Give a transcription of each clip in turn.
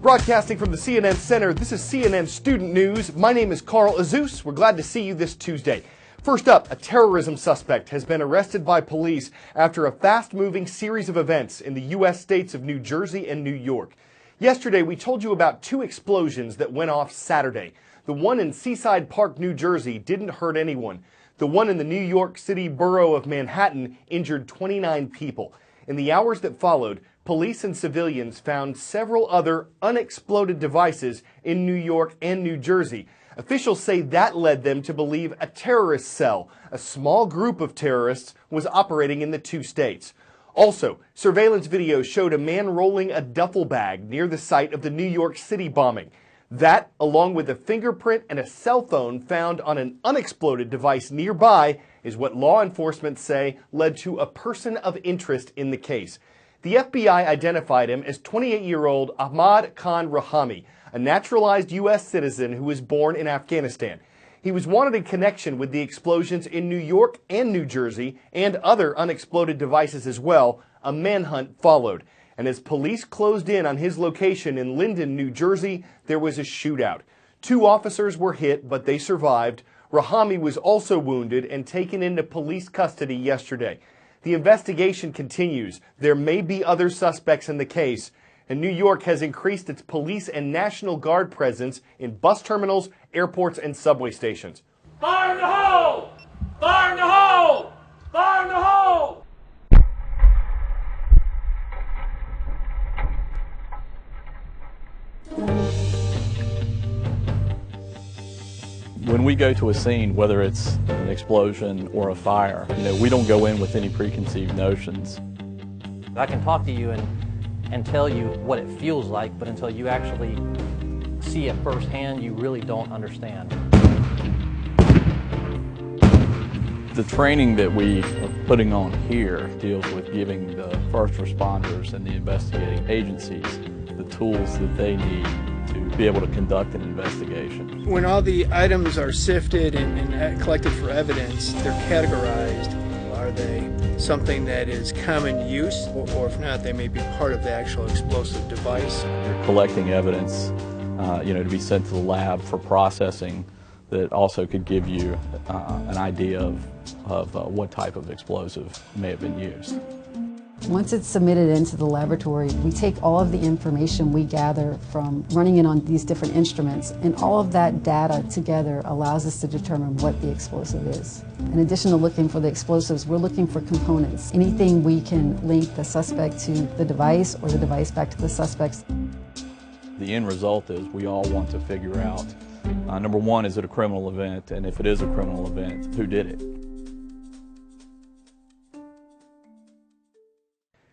Broadcasting from the CNN Center, this is CNN Student News. My name is Carl Azus. We're glad to see you this Tuesday. First up, a terrorism suspect has been arrested by police after a fast-moving series of events in the U.S. states of New Jersey and New York. Yesterday, we told you about two explosions that went off Saturday. The one in Seaside Park, New Jersey, didn't hurt anyone. The one in the New York City borough of Manhattan injured 29 people. In the hours that followed, police and civilians found several other unexploded devices in New York and New Jersey. Officials say that led them to believe a terrorist cell, a small group of terrorists, was operating in the two states. Also, surveillance video showed a man rolling a duffel bag near the site of the New York City bombing. That, along with a fingerprint and a cell phone found on an unexploded device nearby, is what law enforcement say led to a person of interest in the case. The FBI identified him as 28-year-old Ahmad Khan Rahami, a naturalized U.S. citizen who was born in Afghanistan. He was wanted in connection with the explosions in New York and New Jersey and other unexploded devices as well. A manhunt followed. And as police closed in on his location in Linden, New Jersey, there was a shootout. Two officers were hit, but they survived. Rahami was also wounded and taken into police custody yesterday. The investigation continues. There may be other suspects in the case, and New York has increased its police and National Guard presence in bus terminals, airports, and subway stations. Fire in the hole! Fire in the hole! Fire in the hole! When we go to a scene, whether it's an explosion or a fire, we don't go in with any preconceived notions. I can talk to you and tell you what it feels like, but until you actually see it firsthand, you really don't understand. The training that we are putting on here deals with giving the first responders and the investigating agencies the tools that they need to be able to conduct an investigation. When all the items are sifted and collected for evidence, they're categorized. Are they something that is common use, or if not, they may be part of the actual explosive device? You're collecting evidence, to be sent to the lab for processing that also could give you an idea of what type of explosive may have been used. Once it's submitted into the laboratory, we take all of the information we gather from running it on these different instruments, and all of that data together allows us to determine what the explosive is. In addition to looking for the explosives, we're looking for components. Anything we can link the suspect to the device or the device back to the suspects. The end result is we all want to figure out, number one, is it a criminal event? And if it is a criminal event, who did it?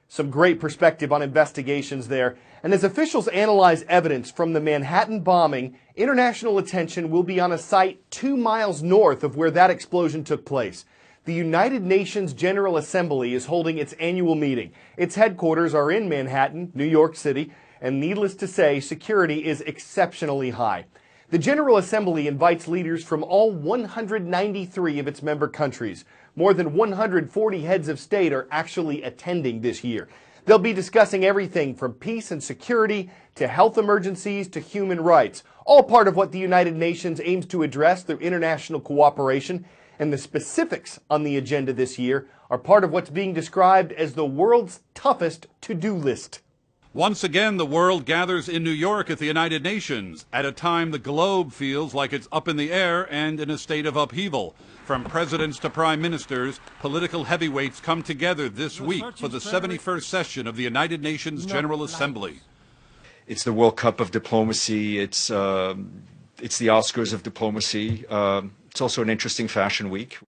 Some great perspective on investigations there. And as officials analyze evidence from the Manhattan bombing, international attention will be on a site 2 miles north of where that explosion took place. The United Nations General Assembly is holding its annual meeting. Its headquarters are in Manhattan, New York City, and needless to say, security is exceptionally high. The General Assembly invites leaders from all 193 of its member countries. More than 140 heads of state are actually attending this year. They'll be discussing everything from peace and security to health emergencies to human rights, all part of what the United Nations aims to address through international cooperation. And the specifics on the agenda this year are part of what's being described as the world's toughest to-do list. Once again, the world gathers in New York at the United Nations at a time the globe feels like it's up in the air and in a state of upheaval. From presidents to prime ministers, political heavyweights come together this week for the 71st session of the United Nations General Assembly. It's the World Cup of diplomacy. It's the Oscars of diplomacy. It's also an interesting fashion week.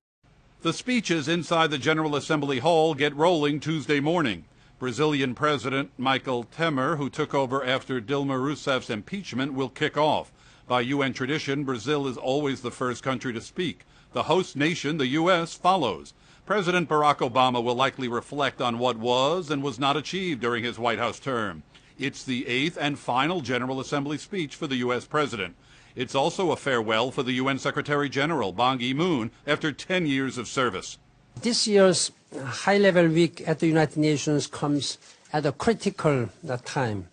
The speeches inside the General Assembly Hall get rolling Tuesday morning. Brazilian President Michel Temer, who took over after Dilma Rousseff's impeachment, will kick off. By UN tradition, Brazil is always the first country to speak. The host nation, the U.S., follows. President Barack Obama will likely reflect on what was and was not achieved during his White House term. It's the 8th and final General Assembly speech for the U.S. President. It's also a farewell for the UN Secretary General, Ban Ki-moon, after 10 years of service. This year's high-level week at the United Nations comes at a critical time.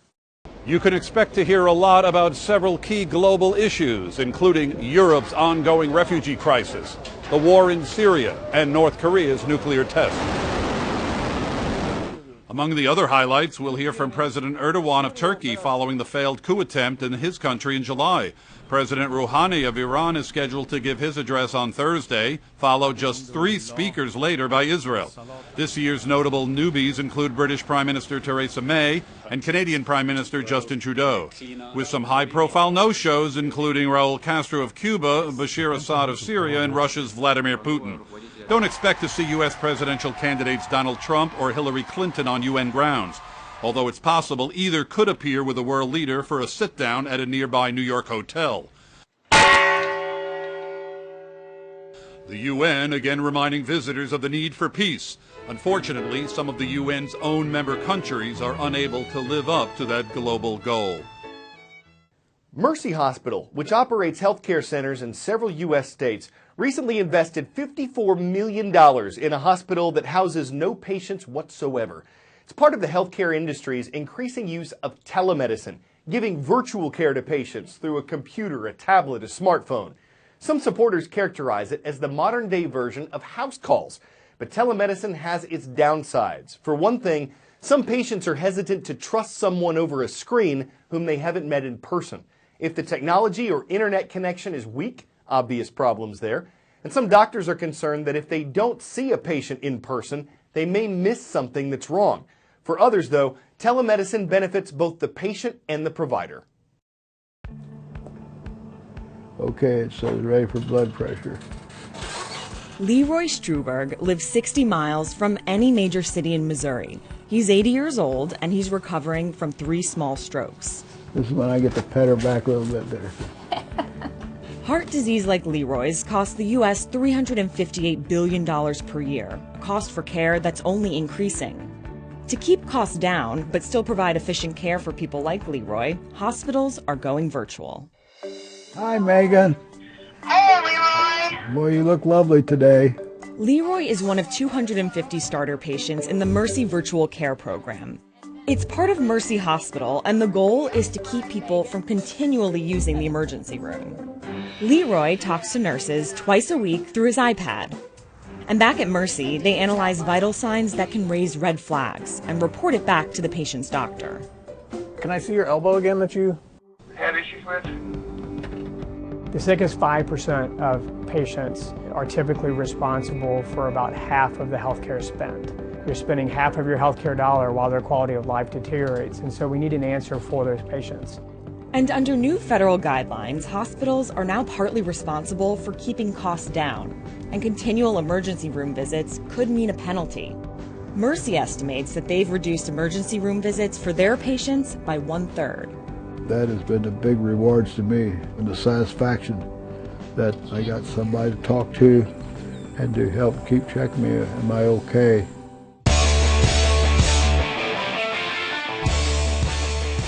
You can expect to hear a lot about several key global issues, including Europe's ongoing refugee crisis, the war in Syria, and North Korea's nuclear test. Among the other highlights, we'll hear from President Erdogan of Turkey following the failed coup attempt in his country in July. President Rouhani of Iran is scheduled to give his address on Thursday, followed just 3 speakers later by Israel. This year's notable newbies include British Prime Minister Theresa May and Canadian Prime Minister Justin Trudeau, with some high-profile no-shows including Raul Castro of Cuba, Bashir Assad of Syria, and Russia's Vladimir Putin. Don't expect to see U.S. presidential candidates Donald Trump or Hillary Clinton on UN grounds, although it's possible either could appear with a world leader for a sit-down at a nearby New York hotel. The UN again reminding visitors of the need for peace. Unfortunately, some of the UN's own member countries are unable to live up to that global goal. Mercy Hospital, which operates healthcare centers in several U.S. states, recently invested $54 million in a hospital that houses no patients whatsoever. It's part of the healthcare industry's increasing use of telemedicine, giving virtual care to patients through a computer, a tablet, a smartphone. Some supporters characterize it as the modern-day version of house calls. But telemedicine has its downsides. For one thing, some patients are hesitant to trust someone over a screen whom they haven't met in person. If the technology or internet connection is weak, obvious problems there. And some doctors are concerned that if they don't see a patient in person, they may miss something that's wrong. For others, though, telemedicine benefits both the patient and the provider. Okay, it says ready for blood pressure. Leroy Struberg lives 60 miles from any major city in Missouri. He's 80 years old and he's recovering from 3 small strokes. This is when I get to pet her back a little bit there. Heart disease like Leroy's costs the U.S. $358 billion per year, a cost for care that's only increasing. To keep costs down, but still provide efficient care for people like Leroy, hospitals are going virtual. Hi, Megan. Hey, Leroy. Boy, you look lovely today. Leroy is one of 250 starter patients in the Mercy Virtual Care Program. It's part of Mercy Hospital, and the goal is to keep people from continually using the emergency room. Leroy talks to nurses twice a week through his iPad. And back at Mercy, they analyze vital signs that can raise red flags and report it back to the patient's doctor. Can I see your elbow again that you Have issues with? The sickest 5% of patients are typically responsible for about half of the healthcare spend. You're spending half of your healthcare dollar while their quality of life deteriorates, and so we need an answer for those patients. And under new federal guidelines, hospitals are now partly responsible for keeping costs down, and continual emergency room visits could mean a penalty. Mercy estimates that they've reduced emergency room visits for their patients by 1/3. That has been the big rewards to me, and the satisfaction that I got somebody to talk to and to help keep checking me, am I okay?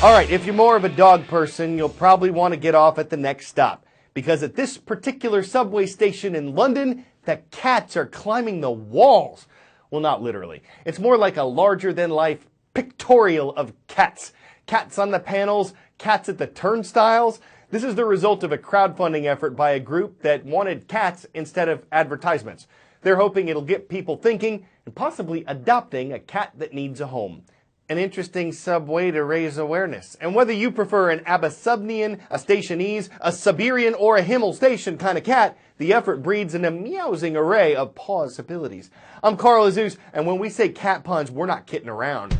All right, if you're more of a dog person, you'll probably want to get off at the next stop, because at this particular subway station in London, the cats are climbing the walls. Well, not literally. It's more like a larger-than-life pictorial of cats. Cats on the panels, cats at the turnstiles. This is the result of a crowdfunding effort by a group that wanted cats instead of advertisements. They're hoping it'll get people thinking and possibly adopting a cat that needs a home. An interesting subway to raise awareness. And whether you prefer an Abyssinian, a Stationese, a Siberian, or a Himmel Station kind of cat, the effort breeds an amusing array of possibilities. I'm Carl Azuz, and when we say cat puns, we're not kidding around.